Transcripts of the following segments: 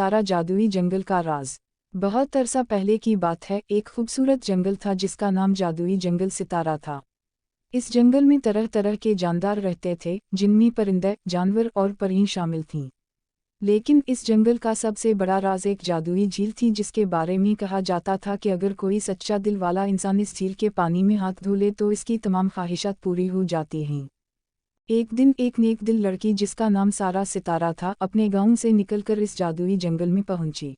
सितारा जादुई जंगल का राज। बहुत अरसा पहले की बात है, एक खूबसूरत जंगल था जिसका नाम जादुई जंगल सितारा था। इस जंगल में तरह तरह के जानदार रहते थे, जिनमें परिंदे, जानवर और परियां शामिल थीं। लेकिन इस जंगल का सबसे बड़ा राज एक जादुई झील थी, जिसके बारे में कहा जाता था कि अगर कोई सच्चा दिल वाला इंसान इस झील के पानी में हाथ धो ले तो इसकी तमाम ख्वाहिशात पूरी हो जाती हैं। एक दिन एक नेक दिल लड़की जिसका नाम सारा सितारा था, अपने गांव से निकलकर इस जादुई जंगल में पहुंची।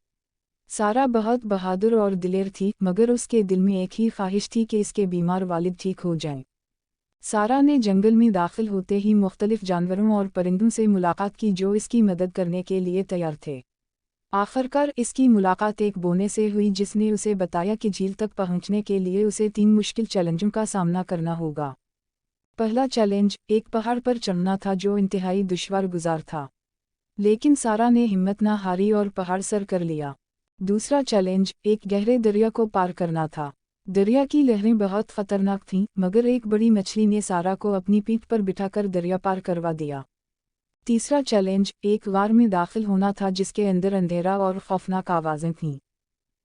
सारा बहुत बहादुर और दिलेर थी, मगर उसके दिल में एक ही ख्वाहिश थी कि इसके बीमार वालिद ठीक हो जाएं। सारा ने जंगल में दाखिल होते ही मुख्तलिफ जानवरों और परिंदों से मुलाकात की जो इसकी मदद करने के लिए तैयार थे। आखिरकार इसकी मुलाकात एक बोने से हुई जिसने उसे बताया कि झील तक पहुंचने के लिए उसे 3 मुश्किल चैलेंजों का सामना करना होगा। पहला चैलेंज, एक पहाड़ पर चढ़ना था जो इंतहाई दुश्वार गुजार था, लेकिन सारा ने हिम्मत न हारी और पहाड़ सर कर लिया। दूसरा चैलेंज, एक गहरे दरिया को पार करना था। दरिया की लहरें बहुत खतरनाक थीं, मगर एक बड़ी मछली ने सारा को अपनी पीठ पर बिठाकर दरिया पार करवा दिया। तीसरा चैलेंज, एक गार में दाखिल होना था जिसके अंदर अंधेरा और खौफनाक आवाज़ें थीं,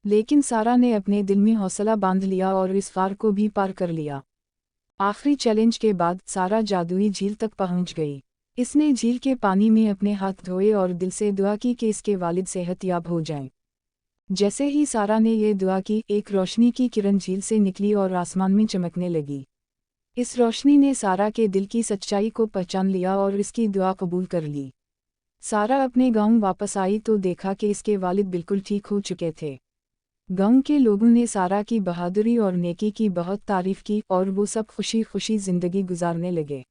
लेकिन सारा ने अपने दिल में हौसला बांध लिया और इस गार को भी पार कर लिया। आखिरी चैलेंज के बाद सारा जादुई झील तक पहुंच गई। इसने झील के पानी में अपने हाथ धोए और दिल से दुआ की कि इसके वालिद सेहतयाब हो जाएं। जैसे ही सारा ने ये दुआ की, एक रोशनी की किरण झील से निकली और आसमान में चमकने लगी। इस रोशनी ने सारा के दिल की सच्चाई को पहचान लिया और इसकी दुआ कबूल कर ली। सारा अपने गांव वापस आई तो देखा कि इसके वालिद बिल्कुल ठीक हो चुके थे। गांव के लोगों ने सारा की बहादुरी और नेकी की बहुत तारीफ की और वो सब खुशी खुशी जिंदगी गुजारने लगे।